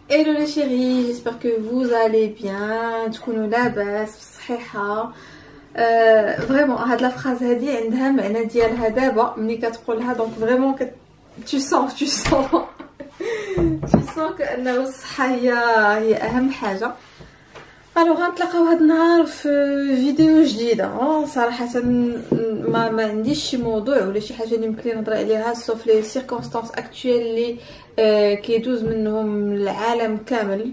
Hello les chéris, j'espère que vous allez bien. تكونوا لاباس بصحيحه. فريمون هاد لا فراز هادي عندها معنى ديالها دابا ملي كتقولها دونك فريمون tu sens كأنه الصحه هي اهم حاجه. الوغ غنتلاقاو هاد النهار في فيديو جديده. صراحه ما عنديش شي موضوع ولا شي حاجه اللي يمكن نهضر عليها سوف لي سيركونستانس اكطويل اللي كيدوز منهم العالم كامل.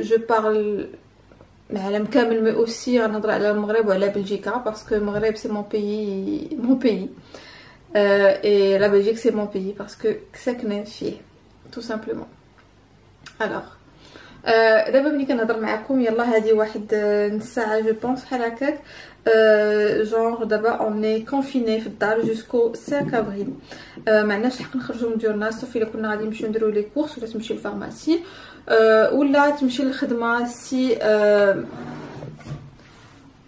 جو بارل العالم كامل مي اوسي غنهضر على المغرب وعلى بلجيكا باسكو المغرب سي مون بيي اي لا بلجيك سي مون بيي باسكو ساكنه فيه tout simplement. alors دابا ملي كنهضر معكم يلا هذه واحد نص ساعه جو بونس بحال هكاك. جونغ دابا اوني كونفيني في الدار جوسكو 5 افريل. ما عندناش الحق نخرجوا من ديورنا صافي الا كنا غادي نمشيو نديرو لي كورس ولا تمشي للفارماسي ولا تمشي للخدمه سي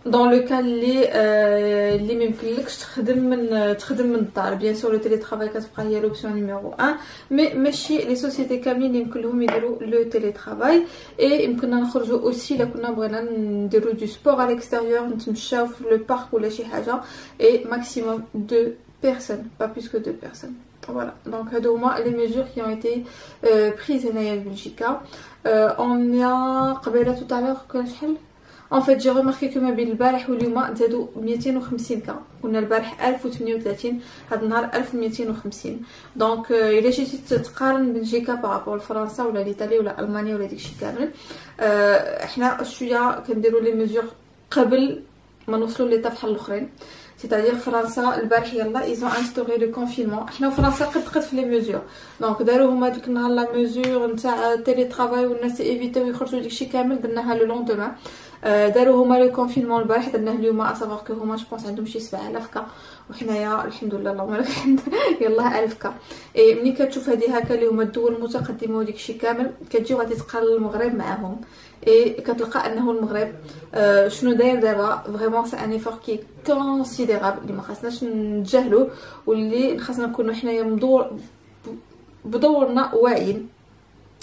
دون لو كان اللي ما يمكنلكش تخدم من الدار. بيان سور لو تيلي ترافاي كتبقى هي لوبسيون نيميرو 1 مي ماشي لي سوسيتي كاملين اللي يمكن لهم يديروا لو تيلي ترافاي. اي يمكننا نخرجوا اوسي الا كنا بغينا نديروا دو سبور على الاكستيريور نتمشاو في لو بارك ولا شي حاجه. اي ماكسيموم 2 personnes pas plus que 2 personnes. Voilà, donc هادو هما les mesures qui ont été prises هنايا في بلجيكا. on a قبيله tout à l'heure كان شحال en fait j'ai remarqué que ما بين البارح واليوم زادوا 250 كا. كنا البارح 1038 هاد النهار 1250. دونك الا جيتي تقارن بلجيكا بارابور لفرنسا ولا لإيطاليا ولا المانيا ولا داكشي كامل احنا شويه كنديروا لي ميزور قبل ما نوصلوا ليطا بحال الاخرين. c'est-à-dire فرنسا البارح يلا ايزون انستوري لو كونفينمون. حنا فرنسا قد في لي ميزور دونك داروا هما ديك النهار لا ميزور نتاع تيلي ترافاي والناس ايفيتاو يخرجوا داكشي كامل درناها لو لوندومان. داروا هما لو كونفينمون البارح درناه اليوم اسافور كو هما جو بونس عندهم شي 7000 كا وحنايا الحمد لله اللهم لك الحمد يلا 1000 كا. اي ملي كتشوف هذه هكا اللي هما الدول المتقدمه وداكشي كامل كتجي غادي تقارن المغرب معاهم اي كتلقى انه المغرب شنو داير دابا فريمون سي ان ايفور كي كونسيديرابل اللي ما خاصناش نتجاهلوه واللي خاصنا نكونوا حنايا بدورنا واعيين.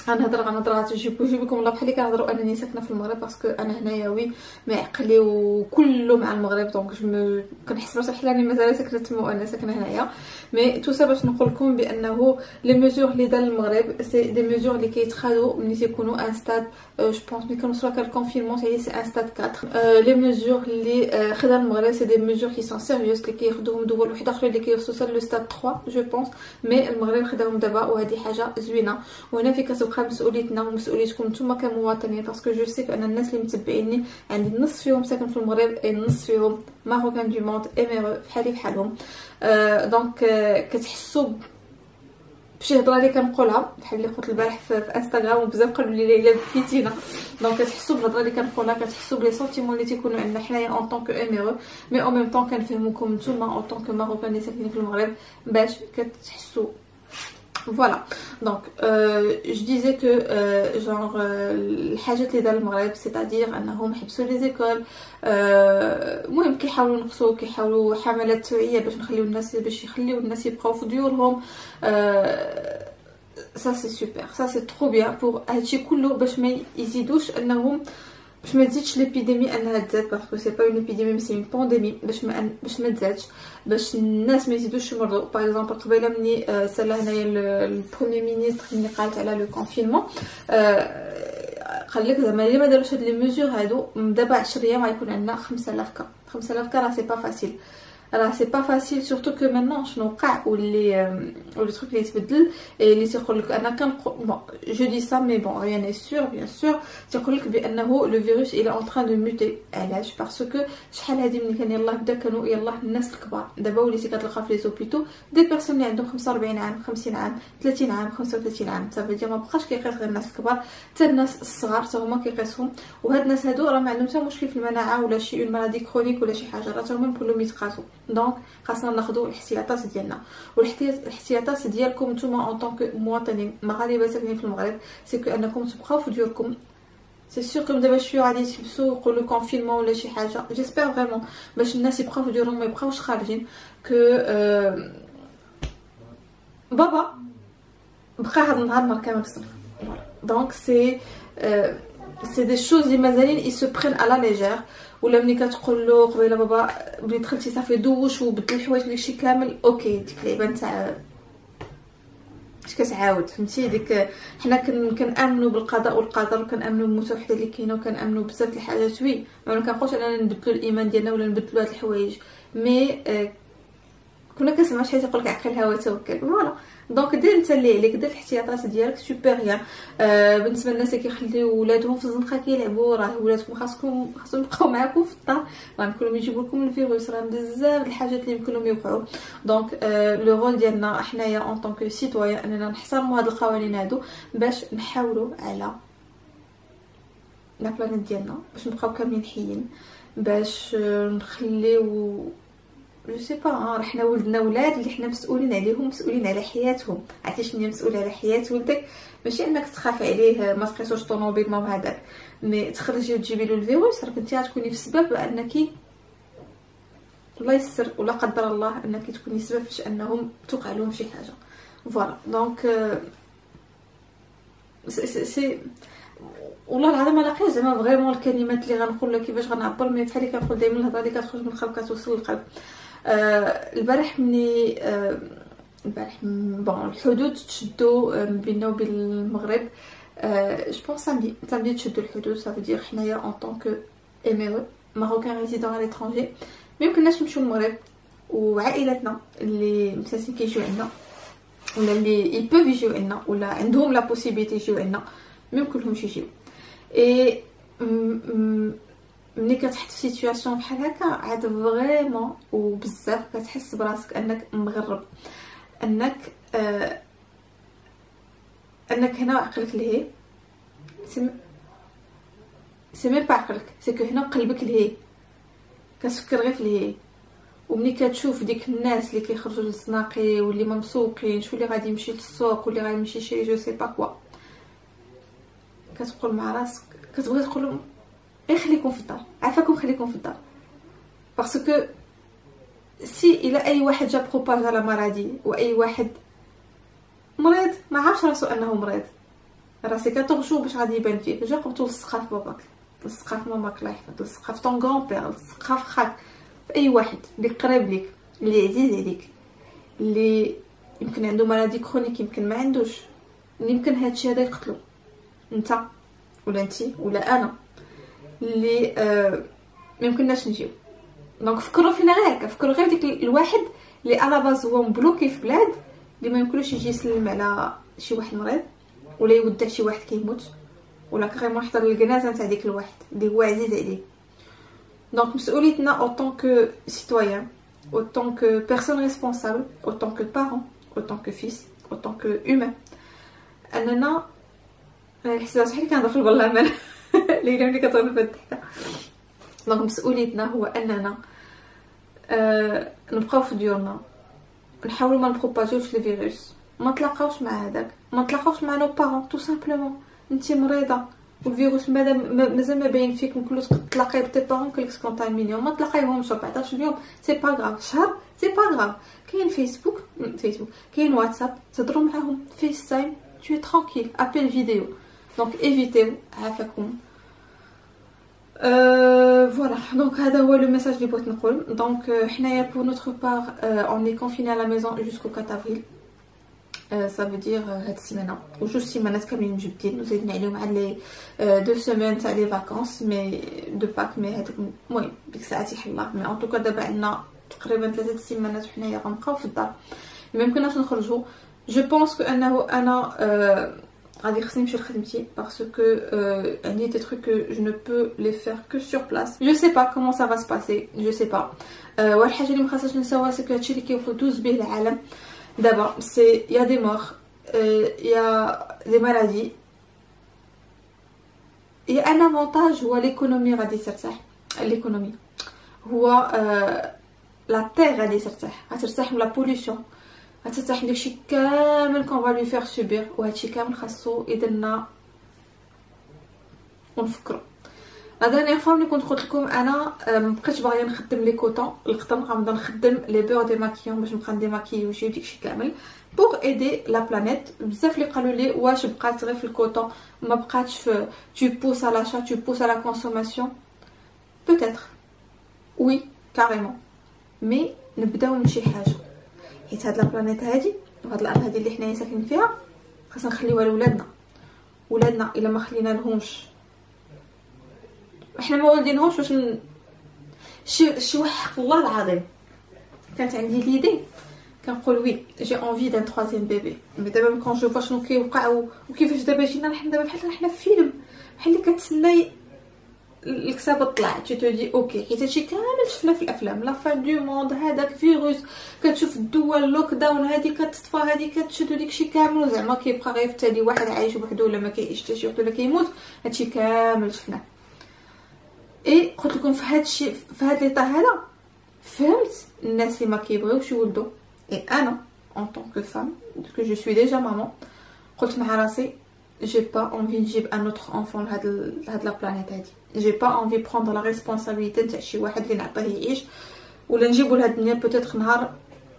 غنهضر تجيب لكم الله بحال اللي كنهضروا انني ساكنه في المغرب باسكو انا هنايا وي معقلي وكله مع المغرب دونك كنحس راسي بحال راني مازال ساكنه تما وانا ساكنه هنايا. مي تو سا باش نقول لكم بانه لي ميزور اللي دار المغرب سي دي ميزور اللي كيتخادو ملي تيكونوا ان ستاد جو بونس ملي كنوصلوا هكا الكونفينمون سي ان ستاد 4. لي ميزور اللي خدا المغرب سي دي ميزور كي سون سيريوس اللي كياخذوهم دول وحده اخرى اللي كيوصلوا لو ستاد 3 جو بونس. مي المغرب خداهم دابا وهذه حاجه زوينه وهنا فين كتبقى مسؤوليتنا ومسؤوليتكم نتوما كمواطنين باسكو جو سي ان الناس اللي متبعيني عندي النص فيهم ساكن في المغرب اي النص فيهم ماروكان دو موند ايميرو بحالهم. دونك كتحسوا بشي هضره اللي كنقولها بحال اللي قلت البارح في انستغرام وبزاف قالوا لي ليلى بكيتينا. دونك كتحسوا بالهضره اللي كنقولها كتحسوا بلي سونتيمون اللي تيكونوا عندنا حنايا اون طونك ايميرو مي او ميم طون كنفهموكم نتوما اون طونك ماروكان اللي ساكنين في المغرب باش كتحسوا. Voilà, donc je disais que genre الحاجات اللي دار المغرب c'est-à-dire انهم حبسوا لي زيكول. المهم كيحاولوا ينقصوا كيحاولوا حملات توعيه باش يخليو الناس يبقاو في ديورهم. ça c'est super, ça c'est trop bien pour هادشي كله باش ما يزيدوش انهم باش ما تزيدش ليبيديمي انها تزاد باسكو سي با اون ايبيديمي مي سي اون بانديمي باش ما تزادش باش الناس ما يزيدوش يمرضوا. باغ اكزومبل قبيله مني سالا هنايا البروميير مينيستر ملي قالت على لو كونفينمون قال لك زعما الا ما داروش هاد لي ميزور هادو دابا 10 ايام غيكون عندنا 5000 كا. 5000 كا راه سي با فاسيل راه سي با فاسيل سورتو كو مانون شنو وقع واللي تروك اللي تبدل اللي تيقول لك انا بون جو دي سا مي بون ريان اي سور بيان سور تيقول لك بانه لو فيروس الى اون تران دو موتي. علاش باسكو شحال هادي ملي كان يلاه بدا كانوا يلاه الناس الكبار دابا وليتي كتلقى في لي زوبيتو دي بيرسون اللي عندهم 45 عام 50 عام 30 عام 35 عام صافي ديال ما بقاش كيقيس غير الناس الكبار حتى الناس الصغار حتى هما كيقيسهم. وهاد الناس هادو راه ما عندهم حتى مشكل في المناعه ولا شي اون مالادي كرونيك ولا شي حاجه راه هما كلهم يتقاسوا. دونك خاصنا ناخذوا الاحتياطات ديالنا والاحتياطات ديالكم نتوما اون طونك مواطنين مغاربه ساكنين في المغرب سي كو انكم تبقاو في ديوركم. سي سور كوم دابا شويه غادي يتحبسوا يقولوا كونفينمون ولا شي حاجه جيسبر فريمون باش الناس يبقاو في ديورهم ما يبقاوش خارجين كو بابا بقى هذا النهار كامل في الصف دونك سي دي شوز اللي مازالين يسو برين على ليجير. ولا ملي كتقول له قبيله بابا بلي دخلتي صافي دوش وبدل الحوايج داكشي كامل، اوكي ديك اللعبه نتاع اش كتعاود، فهمتي؟ ديك حنا كنامنوا بالقضاء والقدر، وكنامنوا بالمتوحده اللي كاينه، وكنامنوا بزاف د الحاجات. وي ما كنقولش اننا نبدلوا الايمان ديالنا ولا نبدلوا هاد الحوايج، مي كنا كنسمعوا شي حاجه يقول لك عقلها وتوكل. فوالا دونك دير انت اللي عليك، دير الاحتياطات ديالك سوبر ريان. بالنسبه للناس اللي كيخليو ولادهم في الزنقه كيلعبوا، راه ولادكم خاصهم يبقاو معاكم في الدار، راه يمكن لهم يجيبوا لكم الفيروس، راه بزاف د الحاجات اللي يمكن لهم يوقعوا. دونك لو رول ديالنا حنايا اون طونك سيتويان اننا نحترموا هاد القوانين هادو باش نحاولوا على لا بلانيت ديالنا، باش نبقاو كاملين حيين، باش نخليو جو سي با. راه حنا ولدنا ولاد اللي حنا مسؤولين عليهم، مسؤولين على حياتهم. عرفتي شنو هي مسؤول على حياه ولدك؟ ماشي انك تخاف عليه ما تقيسوش طوموبيل ما هذاك، مي تخرجي وتجيبي له الفيروس، راك انت غتكوني في السبب انك الله يسر ولا قدر الله انك تكوني سبب فاش انهم توقع لهم شي حاجه. فوالا دونك سي والله العظيم ما لاقيش زعما فريمون الكلمات اللي غنقول لك كيفاش غنعبر، مي بحال اللي كنقول دائما الهضره اللي كتخرج من القلب كتوصل للقلب. البارح مني البارح بون الحدود تشدوا بيننا وبين المغرب. جو بونس سامدي تشدوا الحدود، صافي دير حنايا اون طونك اميرو ماروكان ريزيدون على لترونجي ما يمكنناش نمشيو للمغرب، وعائلاتنا اللي مساسين كيجيو عندنا ولا اللي يبوف يجيو عندنا ولا عندهم لا بوسيبيتي يجيو عندنا ما يمكنلهمش يجيو. اي ملي كتحط في سيتوياسيون بحال هكا عاد فريمون وبزاف كتحس براسك انك مغرب، انك هنا عقلك لهي سي ميم با عقلك، سي كو هنا قلبك لهي كتفكر غير في لهي. وملي كتشوف ديك الناس اللي كيخرجوا للزناقي واللي ما مسوقينش واللي غادي يمشي للسوق واللي غادي يمشي يشري جو سي با كوا، كتقول مع راسك كتبغي تقول لهم غير خليكم في الدار، عافاكم خليكم في الدار. باسكو سي الى اي واحد جا بروباج على مرضي واي واحد مريض ما عارفش راسو انه مريض، راسي كتغشو باش غادي يبان فيه. جا قبطوا للسقاف باباك، للسقاف ماماك الله يحفظ، للسقاف طون غون بير، للسقاف خاك، في اي واحد اللي قريب ليك اللي عزيز عليك اللي يمكن عنده مرض كرونيك يمكن ما عندوش، اللي يمكن هادشي هذا يقتلو انت ولا انتي ولا انا اللي ما يمكنناش نجيو. دونك فكروا فينا غير هكا، فكروا غير ديك الواحد اللي على باز هو مبلوكي في بلاد اللي ما يمكنلوش يجي يسلم على شي واحد مريض ولا يودع شي واحد كيموت ولا كريمون يحضر للجنازه نتاع ديك الواحد اللي هو عزيز عليه. دونك مسؤوليتنا او طونك سيتويان، او طونك بيرسون ريسبونسابل، او طونك بارون، او طونك فيس، او طونك هيومان، اننا الحساس حيت كنهضر في البرلمان ليلى ملي كتهضر في الضحكه. دونك مسؤوليتنا هو اننا نبقاو في ديورنا، نحاولوا ما نبروباجيوش الفيروس، ما نتلاقاوش مع هذاك، ما نتلاقاوش مع لو بارون تو سامبلومون. انت مريضه والفيروس مازال ما باين فيك، ممكن تلاقي بتي بارون كلك سكونتاميني وما تلاقيهمش 14 يوم، سي با غاف، شهر سي با غاف. كاين فيسبوك كاين واتساب تهضروا معاهم، فيس تايم tu es tranquille, appel vidéo. Donc évitez, عافاكم. Voilà, donc هذا هو le message اللي بغيت نقول. Donc حنايا pour notre part on est confiné à la maison jusqu'au 4 avril. Ça veut dire هاد السيمانه وجوج سيمانات كاملين مجبدين وزيدنا عليهم عاد لي 2 سيمين تاع لي فاكونس مي دو باك، مي هذاك المهم ديك الساعات يحل الله. مي ان توكا دابا عندنا تقريبا 3 سيمانات وحنايا غنبقاو في الدار، ما يمكنناش نخرجوا. جو بونس كو انه انا غادي خصني نمشي لخدمتي باسكو عندي دي تروك كو جو نو بو لي فير كو سور بلاص. جو سي با كومون سا فا سباسي، جو سي با. واحد الحاجه اللي مخاصناش نساوها سكو هادشي اللي كيدوز به العالم دابا سي يا دي مور، يا دي مالادي، يا ان افونتاج هو ليكونومي غادي ترتاح، ليكونومي هو لا تير غادي ترتاح، غترتاح من لا بوليسيون، غترتاح من داكشي كامل كون فالي فيغ سوبير، وهادشي كامل خاصو يدنا ونفكروا. لا دانيير فوا ملي كنت قلت لكم انا مبقيتش باغيه نخدم لي كوطون القطن، غنبدا نخدم لي بور ديماكيون باش نبقى نديماكي وجهي وداكشي كامل، pour aider la planète. بزاف اللي قالوا لي واش بقات غير في الكوطون ما بقاتش في tu pousses à l'achat, tu pousses à la consommation. Peut-être. Oui, carrément. Mais نبداو من شي حاجه حيت هاد لا بلانيت هادي وهاد الارض هادي اللي حنايا ساكنين فيها خاصنا نخليوها لولادنا الا ما خلينا لهمش احنا ما والدينهمش باش شي واحد الله العظيم كانت عندي ليدي كنقول وي جي انفي دان تروازيام بيبي مي دابا كون جو فوا شنو كيوقع وكيفاش دابا جينا حنا دابا بحال حنا في فيلم بحال اللي كتسناي الكسابه طلع تي تو دي اوكي حيت هادشي كامل شفنا في الافلام لا فان دو موند هذاك فيروس كتشوف الدول لوك داون هادي كتطفى هادي كتشدو داكشي كامل زعما كيبقى غير حتى واحد عايش بوحدو ولا ما كيعيش حتى شي واحد ولا كيموت هادشي كامل شفناه اي قلت لكم في هادشي في هاد ليطا هذا فهمت الناس اللي ما كيبغيوش يولدوا اي انا en tant que femme que je suis déjà maman قلت مع راسي j'ai pas envie نجيب un autre enfant لهاد لا بلانيت هادي j'ai pas envie prendre la responsabilité تاع شي واحد اللي نعطيه يعيش ولا نجيبو لهاد الدنيا بوتيتر نهار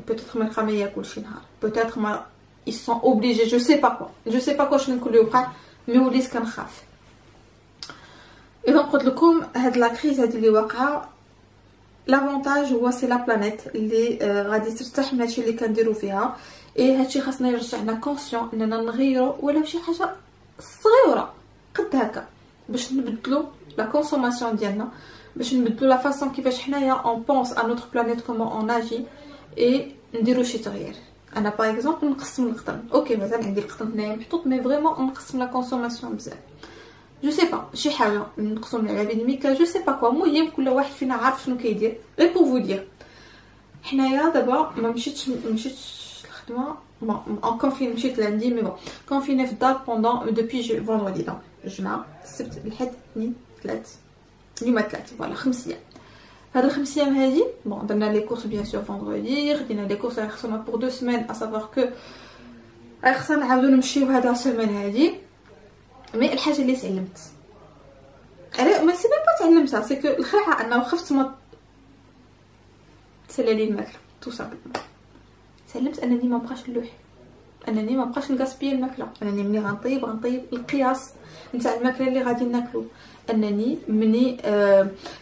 بوتيتر ما يبقى ما ياكل شي نهار بوتيتر ما ils sont obligés je sais pas quoi شنو يكون يوقع مي وليت كنخاف اذا قلت لكم هاد لا كريز هادي اللي واقعه لافونتاج هو سي لا بلانيت اللي غادي ترتاح من هادشي اللي كنديرو فيها اي هادشي خاصنا يرجعنا كونسيون اننا نغيرو ولا شي حاجه صغيره قد هكا باش نبدلو لا كونسوماسيون ديالنا باش نبدلو لا فاصون كيفاش حنايا اون بونس ا نوتر بلانيت كومون اون اجي اي نديرو شي تغيير انا باغ اكزومبل نقسم القطن اوكي مازال عندي القطن هنايا محطوط مي فريمون نقسم لا كونسوماسيون بزاف جو سي با شي حاجه نقسم على بينيميكا جو سي با كوا المهم كل واحد فينا عارف شنو كيدير غير بو فو دير حنايا دابا ما مشيتش الخدمه ان كونفين مشيت لاندي مي بون كونفيني في الدار بوندون دوبي فوندردي دونك الجمعه السبت الحد الاثنين ثلاث اليوم ثلاث فوالا 5 ايام هاد الخمس ايام هادي بون درنا لي كورس بيان سور فوندردي خدينا لي كورس خصنا بور 2 سيمين ا سافوار كو خصنا نعاودو نمشيو هاد لا سيمين هادي مي الحاجه اللي تعلمت على ما سي با تعلمتها سي كو الخلعه انه خفت ما تسالى لي الماكله تو سامبلومون تعلمت انني ما بقاش نلوح انني ما بقاش نغاسبي الماكله انني ملي غنطيب القياس نتاع الماكله اللي غادي ناكلو انني مني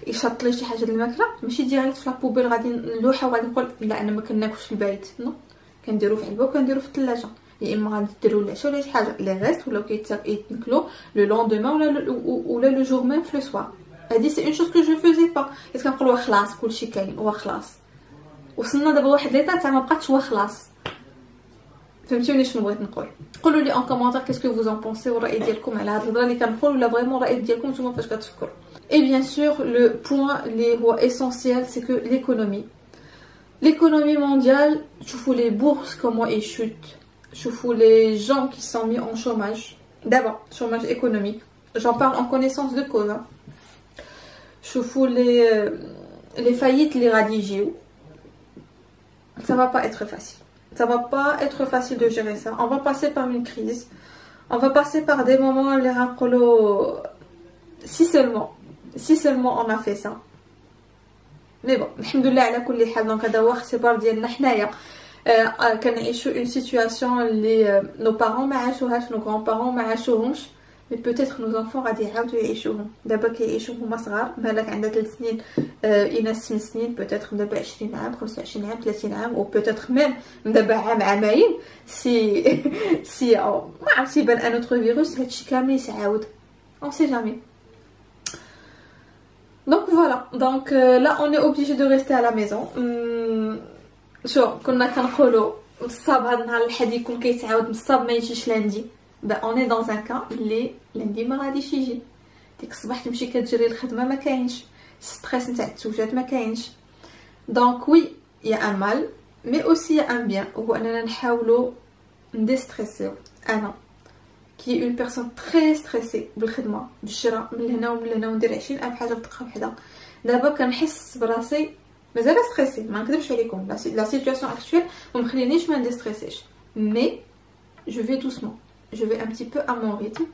يشط لي شي حاجه د الماكله ماشي ديريكت في لابوبيل غادي نلوحها وغادي نقول لا انا ما كناكلش في البيت نو كنديرو في علبه وكنديرو في الثلاجه يا اما غادي ديروا العشاء ولا شي حاجه لي ريست ولا كيتاكلوا لو لوندومان ولا لو جور ميم في لو سوار هادي سي اون شوز كو جو فوزي با حيت كنقولوا خلاص كلشي كاين وخلاص وصلنا دابا واحد ليطا تاع ما بقاتش خلاص فهمتوني شنو بغيت نقول قولوا لي ان كومونتير كاسكو فوز ان بونسي والراي ديالكم على هاد الهضره اللي كنقول ولا فريمون الراي ديالكم نتوما فاش كتفكروا اي بيان سور لو بوين اللي هو اسونسيال سي كو l'économie mondiale شوفوا لي بورس كومون اي شوت شوفوا les gens qui sont mis en chômage d'abord chômage économique j'en parle en connaissance de cause شوفوا les faillites les radigieux ça va pas être facile ça va pas être facile de gérer ça on va passer par une crise on va passer par des moments les racolo si seulement on a fait ça mais bon alhamdoulilah على كل حال دونك هذا هو اختبار ديالنا حنايا كنعيشوا اون سيتوياسيون اللي نو بارون ما عاشوهاش نو غران بارون ما عاشوهمش مي بوتيتر نو زونفون غادي يعاودوا يعيشوهم دابا كيعيشوا هما صغار بالك عندها 3 سنين ايناس 8 سنين بوتيتر دابا 20 عام 25 عام 30 عام او بوتيتر ميم دابا عامين سي ما عرفتش يبان ان اوتر فيروس هادشي كامل يتعاود اون سي جامي. Donc voilà, donc là on est obligé de rester à la maison. شو كنا كنقولوا الصاب هاد النهار الحد يكون كيتعاود الصاب ما يجيش لاندي با اوني دون ان كان اللي لاندي ما غاديش يجي ديك الصباح تمشي كتجري الخدمه ما كاينش ستريس نتاع التوجات ما كاينش دونك وي يا ان مال مي اوسي يا ان بيان هو اننا نحاولوا نديستريسيو انا كي اون بيرسون تري ستريسي بالخدمه بالشراء من هنا ومن هنا وندير 20000 حاجه في دقيقه وحده دابا كنحس براسي مازال ستريسي ما نكذبش عليكم لا سيتوياسيون اكطويل ما مخلينيش ما نديستريسيش مي جو في دوسمون جو في ان بتي بو ا مون ريتم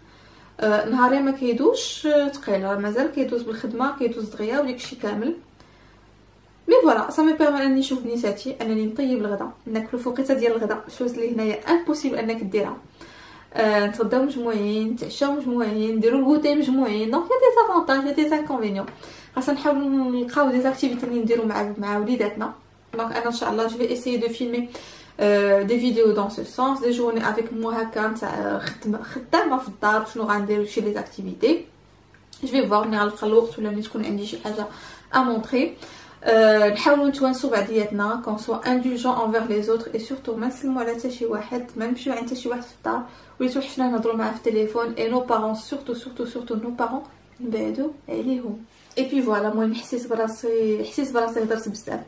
نهاري ما كيدوش ثقيل مازال كيدوز بالخدمه كيدوز دغيا وداكشي كامل مي فوالا سا مي بيرمي انني نشوف نيساتي انني نطيب الغدا، ناكلو فوقيته ديال الغدا، الشوز اللي هنايا امبوسيبل انك ديرها. نتغداو مجموعين، نتعشاو مجموعين، نديرو الغوتي مجموعين. دونك يا دي زافونتاج يا دي زانكونفينيون. خاصنا نحاولوا نلقاو دي زاكتيفيتي اللي نديرو مع وليداتنا. دونك انا ان شاء الله جو في اسيي دو فيلمي دي فيديو دون سو سونس، دي جورني افيك موا هكا نتاع خدامه في الدار، شنو غندير شي لي زاكتيفيتي. جو في فوار ملي غنلقى الوقت ولا ملي تكون عندي شي حاجه ا مونطري. نحاولوا نتوانسوا بعضياتنا، كون سوا اندولجون انفير لي زوتر، اي سورتو ما نسلموا على حتى شي واحد، ما نمشيو عند حتى شي واحد في الدار وليتو حنا نهضروا معاه في التليفون. اي نو بارون سورتو نو بارون نبعدوا عليهم. اي بي فوالا المهم حسيت براسي هضرت بزاف.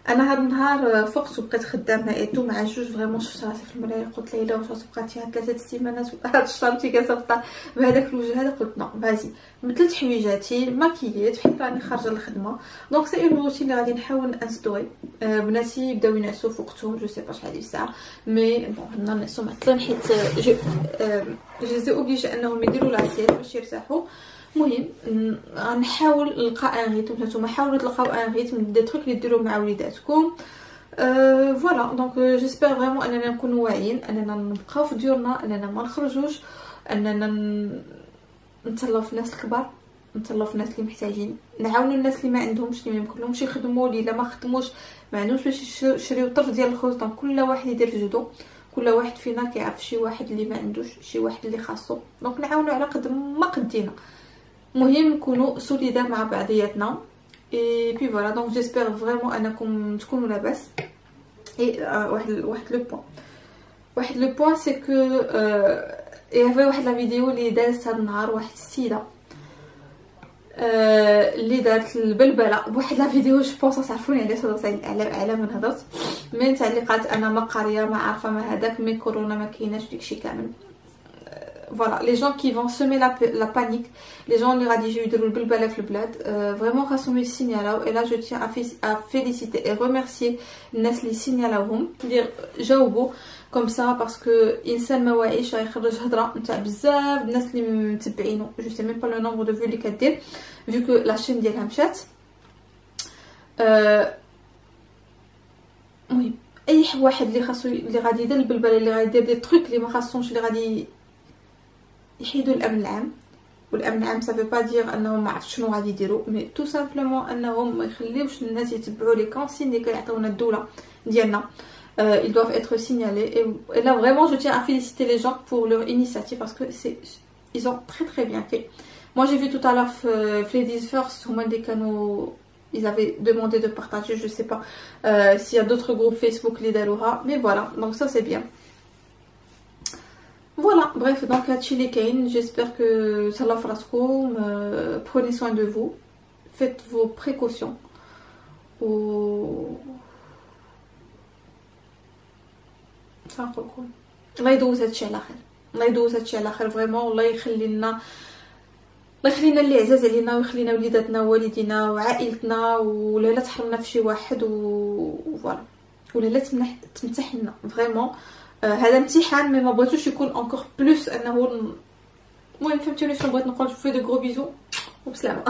انا هذا النهار فقت وبقيت خدامه ايتو مع جوج فريمون. شفت راسي في المرايه قلت ليلى واش بقاتي هكا 3 سيمانات هاد الشهر انت جالسه في الدار بهذاك الوجه هذا؟ قلت نو فازي مثلت حويجاتي ماكييت بحال راني خارجه للخدمه. دونك سي اون روتين اللي غادي نحاول نانستوري. بناتي بداو ينعسوا في وقتهم، جو سي با شحال الساعه مي بون حنا نعسوا معطلين حيت جو سي اوبليجي انهم يديروا لاسيت باش يرتاحوا. المهم غنحاول نلقى ان ريتم، نتوما حاولوا تلقاو ان ريتم دي تروك اللي ديروا مع وليداتكم. فوالا دونك جيسبر فريمون اننا نكونوا واعيين، اننا نبقاو في ديورنا، اننا ما نخرجوش، اننا نتهلاو في الناس الكبار، نتهلاو في الناس اللي محتاجين، نعاونوا الناس اللي ما عندهمش، اللي ما يمكنلهمش يخدموا، اللي ما خدموش ما عندهمش باش يشريو طرف ديال الخبز. دونك كل واحد يدير في جهدو، كل واحد فينا كيعرف شي واحد اللي ما عندوش، شي واحد اللي خاصو. دونك نعاونوا على قد ما قدينا. مهم نكونوا سوليدار مع بعضياتنا. اي بي فوالا دونك جيسبر فريمون انكم تكونوا لاباس. اي واحد لو بوين سي كو يافي واحد لا فيديو اللي دازت هذا النهار، واحد السيده اللي دارت البلبله بواحد لا فيديو. جو بونس تعرفوني علاش هضرت على من هضرت من تعليقات انا ما قاريه ما عارفه ما هذاك مي كورونا ما كايناش داكشي كامل. Voilà, les gens qui vont semer la panique, les gens اللي غادي يجيو يديروا البلبله في البلاد، فريمون خاصهم يسينيالاو. اي لا جو تيان ا فيليسيتي اي ريميرسيي الناس اللي سينيالاوهم، ندير جاوبوا كوم سا باسكو انسان ما واعيش غيخرج هضره نتاع بزاف الناس اللي متبعينو. جو سي ميم با لو نومبر دو فيو اللي كدير فيو كو لا شين ديالها مشات. المهم اي واحد اللي خاصو اللي غادي يدير البلبله، اللي غادي يدير دي تروك اللي ما خاصهمش، اللي غادي يحيدوا الامن العام. والامن العام سافي با دير انهم ما عرفتش شنو غادي يديروا، مي تو سامبلومون انهم ما يخليوش الناس يتبعوا لي كونسين اللي كيعطيونا الدوله ديالنا. ils doivent être signalés et là vraiment je tiens à féliciter les gens pour leur initiative parce que ils ont très bien fait. Moi j'ai vu tout à l'heure Ladies First هما اللي كانوا ils avaient demandé de partager, je sais pas s'il y a d'autres groupes Facebook اللي داروها mais voilà donc ça c'est bien. Voilà, bref, donc à Chili Kane, j'espère que ça l'a frasco. Prenez soin de vous, faites vos précautions. الله يدوز هادشي على خير، الله يدوز هادشي على خير فريمون. الله يخلينا اللي عزاز علينا ويخلينا وليداتنا ووالدينا وعائلتنا، ولا لا تحرمنا في شي واحد وفوالا، ولا لا تمتحنا فريمون. هذا امتحان مي ما بغيتوش يكون انكور بلوس انه المهم فهمتوني شنو بغيت نقول. في دو غرو بيزو وبسلامه.